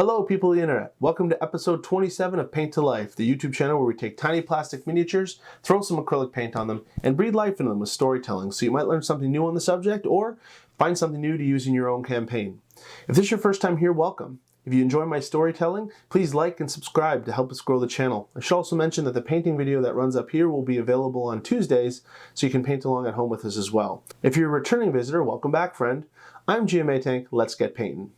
Hello people of the internet, welcome to episode 27 of Paint to Life, the YouTube channel where we take tiny plastic miniatures, throw some acrylic paint on them, and breathe life into them with storytelling so you might learn something new on the subject or find something new to use in your own campaign. If this is your first time here, welcome. If you enjoy my storytelling, please like and subscribe to help us grow the channel. I should also mention that the painting video that runs up here will be available on Tuesdays, so you can paint along at home with us as well. If you're a returning visitor, welcome back friend. I'm GM Atank, let's get painting.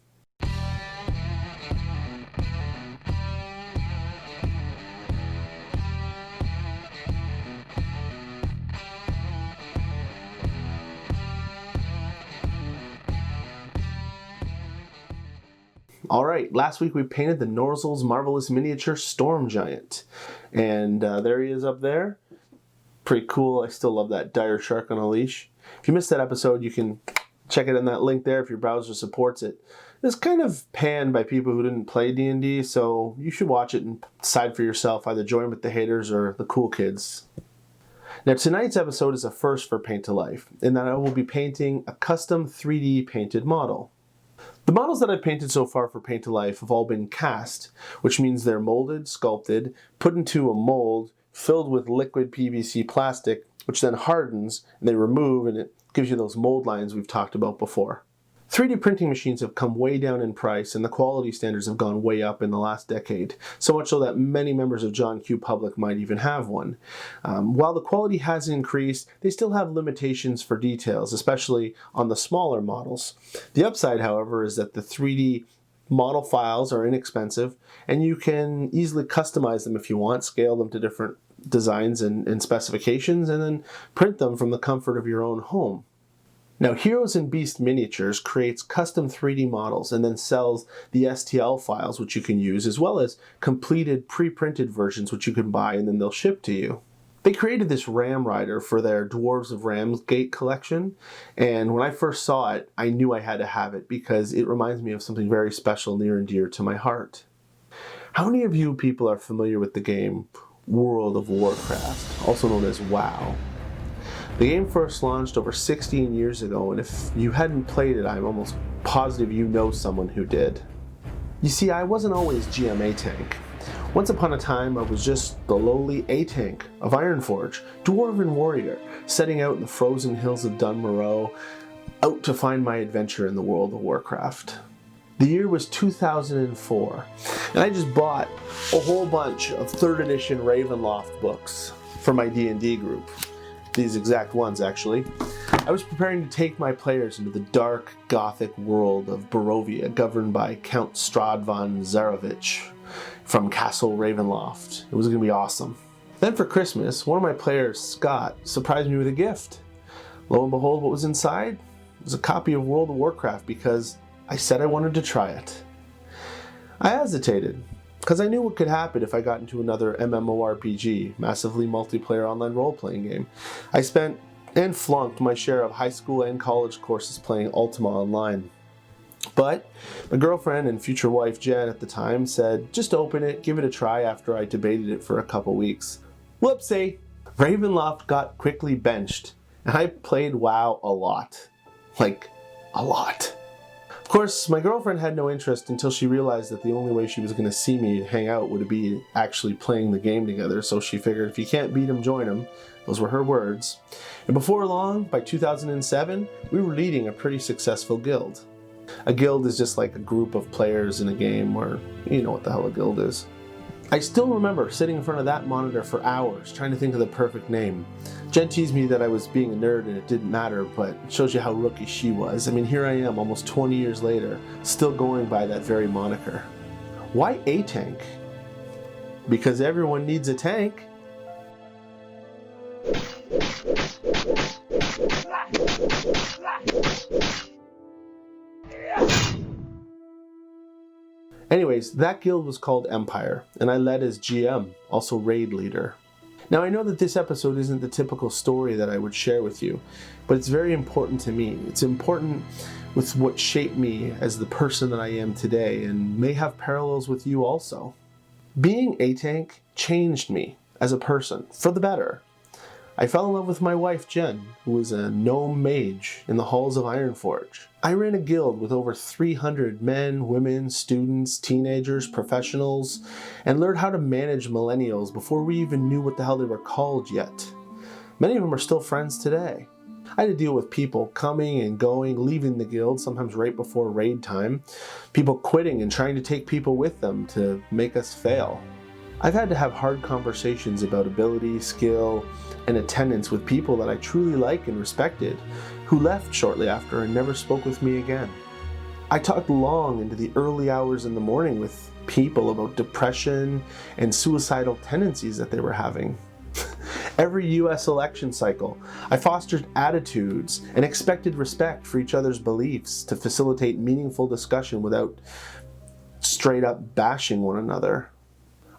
Alright, last week we painted the Norzel's Marvelous Miniature Storm Giant. And there he is up there. Pretty cool. I still love that dire shark on a leash. If you missed that episode, you can check it in that link there if your browser supports it. It's kind of panned by people who didn't play D&D, so you should watch it and decide for yourself, either join with the haters or the cool kids. Now tonight's episode is a first for Paint to Life, in that I will be painting a custom 3D painted model. The models that I've painted so far for Paint to Life have all been cast, which means they're molded, sculpted, put into a mold, filled with liquid PVC plastic, which then hardens, and they remove, and it gives you those mold lines we've talked about before. 3D printing machines have come way down in price, and the quality standards have gone way up in the last decade, so much so that many members of John Q. Public might even have one. While the quality has increased, they still have limitations for details, especially on the smaller models. The upside, however, is that the 3D model files are inexpensive, and you can easily customize them if you want, scale them to different designs and specifications, and then print them from the comfort of your own home. Now, Heroes and Beast Miniatures creates custom 3D models and then sells the STL files which you can use, as well as completed pre-printed versions which you can buy and then they'll ship to you. They created this Ram Rider for their Dwarves of Ramsgate collection, and when I first saw it, I knew I had to have it because it reminds me of something very special, near and dear to my heart. How many of you people are familiar with the game World of Warcraft, also known as WoW? The game first launched over 16 years ago, and if you hadn't played it, I'm almost positive you know someone who did. You see, I wasn't always GM Atank. Once upon a time, I was just the lowly Atank of Ironforge, Dwarven warrior, setting out in the frozen hills of Dunmoreau, out to find my adventure in the World of Warcraft. The year was 2004, and I just bought a whole bunch of 3rd edition Ravenloft books for my D&D group. These exact ones, actually. I was preparing to take my players into the dark, gothic world of Barovia, governed by Count Stradvan Zarevich from Castle Ravenloft. It was going to be awesome. Then for Christmas, one of my players, Scott, surprised me with a gift. Lo and behold, what was inside? It was a copy of World of Warcraft because I said I wanted to try it. I hesitated, because I knew what could happen if I got into another MMORPG, massively multiplayer online role-playing game. I spent and flunked my share of high school and college courses playing Ultima Online. But my girlfriend and future wife Jen at the time said, just open it, give it a try after I debated it for a couple weeks. Whoopsie! Ravenloft got quickly benched, and I played WoW a lot. Like, a lot. Of course, my girlfriend had no interest until she realized that the only way she was going to see me hang out would be actually playing the game together, so she figured if you can't beat him, join him. Those were her words. And before long, by 2007, we were leading a pretty successful guild. A guild is just like a group of players in a game, or you know what the hell a guild is. I still remember sitting in front of that monitor for hours trying to think of the perfect name. Jen teased me that I was being a nerd and it didn't matter, but it shows you how rookie she was. I mean, here I am almost 20 years later, still going by that very moniker. Why Atank? Because everyone needs a tank. Anyways, that guild was called Empire, and I led as GM, also raid leader. Now I know that this episode isn't the typical story that I would share with you, but it's very important to me. It's important with what shaped me as the person that I am today, and may have parallels with you also. Being Atank changed me as a person, for the better. I fell in love with my wife Jen, who was a gnome mage in the halls of Ironforge. I ran a guild with over 300 men, women, students, teenagers, professionals, and learned how to manage millennials before we even knew what the hell they were called yet. Many of them are still friends today. I had to deal with people coming and going, leaving the guild, sometimes right before raid time, people quitting and trying to take people with them to make us fail. I've had to have hard conversations about ability, skill, and attendance with people that I truly like and respected, who left shortly after and never spoke with me again. I talked long into the early hours in the morning with people about depression and suicidal tendencies that they were having. Every US election cycle, I fostered attitudes and expected respect for each other's beliefs to facilitate meaningful discussion without straight up bashing one another.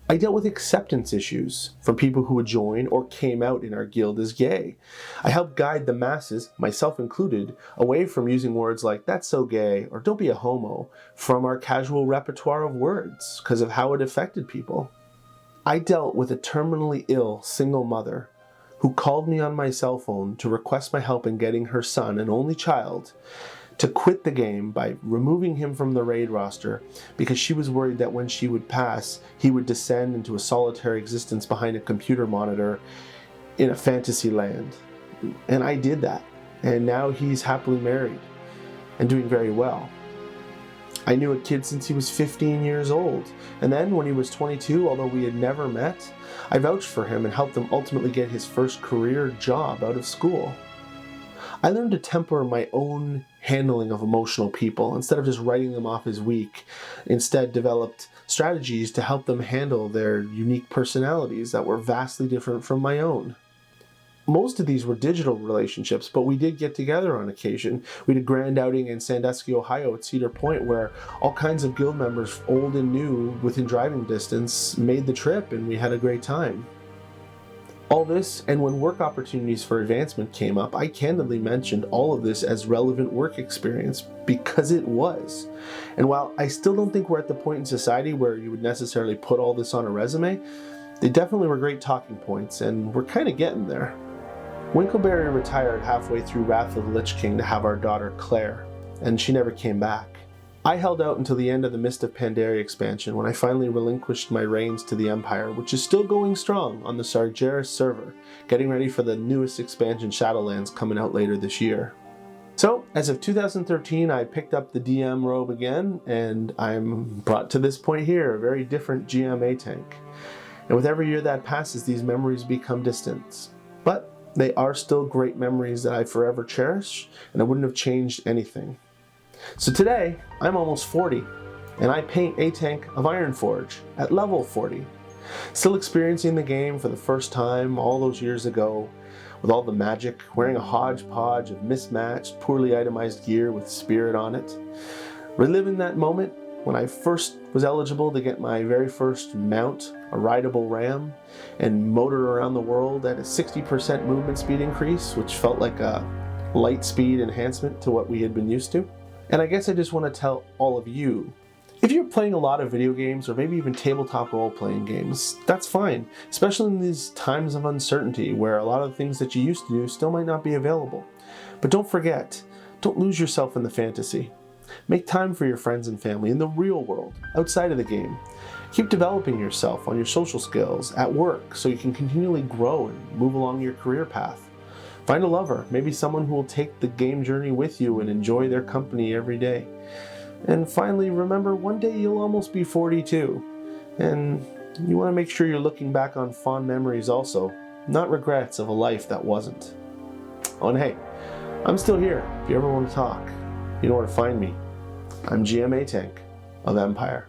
I dealt with acceptance issues from people who would join or came out in our guild as gay. I helped guide the masses, myself included, away from using words like "that's so gay" or "don't be a homo" from our casual repertoire of words because of how it affected people. I dealt with a terminally ill single mother who called me on my cell phone to request my help in getting her son, an only child, to quit the game by removing him from the raid roster because she was worried that when she would pass, he would descend into a solitary existence behind a computer monitor in a fantasy land. And I did that. And now he's happily married and doing very well. I knew a kid since he was 15 years old. And then when he was 22, although we had never met, I vouched for him and helped him ultimately get his first career job out of school. I learned to temper my own handling of emotional people instead of just writing them off as weak. Instead, developed strategies to help them handle their unique personalities that were vastly different from my own. Most of these were digital relationships, but we did get together on occasion. We did a grand outing in Sandusky, Ohio at Cedar Point, where all kinds of guild members, old and new, within driving distance, made the trip, and we had a great time. All this, and when work opportunities for advancement came up, I candidly mentioned all of this as relevant work experience because it was. And while I still don't think we're at the point in society where you would necessarily put all this on a resume, they definitely were great talking points, and we're kind of getting there. Winkleberry retired halfway through Wrath of the Lich King to have our daughter Claire, and she never came back. I held out until the end of the Mist of Pandaria expansion when I finally relinquished my reins to the Empire, which is still going strong on the Sargeras server, getting ready for the newest expansion, Shadowlands, coming out later this year. So, as of 2013, I picked up the DM robe again, and I'm brought to this point here, a very different GM Atank. And with every year that passes, these memories become distant. But they are still great memories that I forever cherish, and I wouldn't have changed anything. So today, I'm almost 40, and I paint Atank of Ironforge at level 40. Still experiencing the game for the first time all those years ago, with all the magic, wearing a hodgepodge of mismatched, poorly itemized gear with spirit on it. Reliving that moment when I first was eligible to get my very first mount, a rideable ram, and motor around the world at a 60% movement speed increase, which felt like a light speed enhancement to what we had been used to. And I guess I just want to tell all of you, if you're playing a lot of video games or maybe even tabletop role-playing games, that's fine, especially in these times of uncertainty where a lot of the things that you used to do still might not be available. But don't forget, don't lose yourself in the fantasy. Make time for your friends and family in the real world, outside of the game. Keep developing yourself on your social skills at work so you can continually grow and move along your career path. Find a lover, maybe someone who will take the game journey with you and enjoy their company every day. And finally, remember, one day you'll almost be 42, and you want to make sure you're looking back on fond memories also, not regrets of a life that wasn't. Oh, and hey, I'm still here if you ever want to talk. You know where to find me. I'm GM Atank of Empire.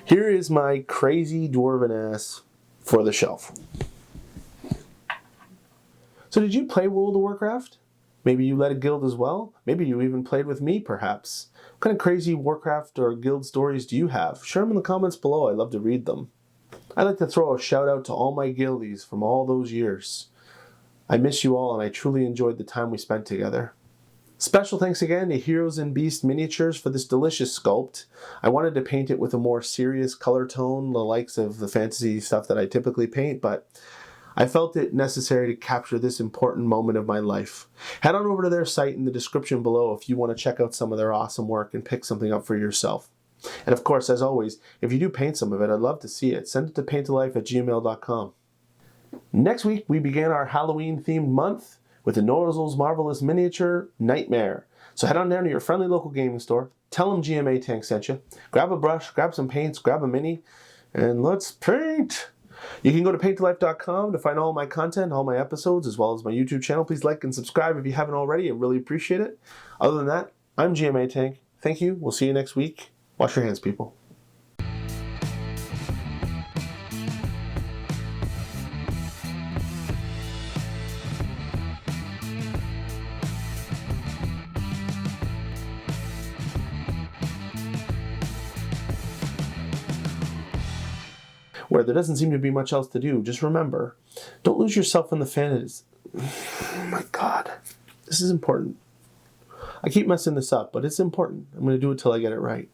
Here is my crazy dwarven ass for the shelf. So did you play World of Warcraft? Maybe you led a guild as well? Maybe you even played with me, perhaps. What kind of crazy Warcraft or guild stories do you have? Share them in the comments below. I'd love to read them. I'd like to throw a shout out to all my guildies from all those years. I miss you all, and I truly enjoyed the time we spent together. Special thanks again to Heroes and Beast Miniatures for this delicious sculpt. I wanted to paint it with a more serious color tone, the likes of the fantasy stuff that I typically paint, but I felt it necessary to capture this important moment of my life. Head on over to their site in the description below if you want to check out some of their awesome work and pick something up for yourself. And of course, as always, if you do paint some of it, I'd love to see it. Send it to paintalife@gmail.com. Next week, we began our Halloween-themed month with the Norzal's Marvelous Miniature Nightmare. So head on down to your friendly local gaming store, tell them GM Atank sent you, grab a brush, grab some paints, grab a mini, and let's paint! You can go to paintalife.com to find all my content, all my episodes, as well as my YouTube channel. Please like and subscribe if you haven't already. I really appreciate it. Other than that, I'm GM Atank. Thank you. We'll see you next week. Wash your hands, people. Where there doesn't seem to be much else to do, just remember, don't lose yourself in the fantasy. Oh my God, this is important. I keep messing this up, but it's important. I'm going to do it till I get it right.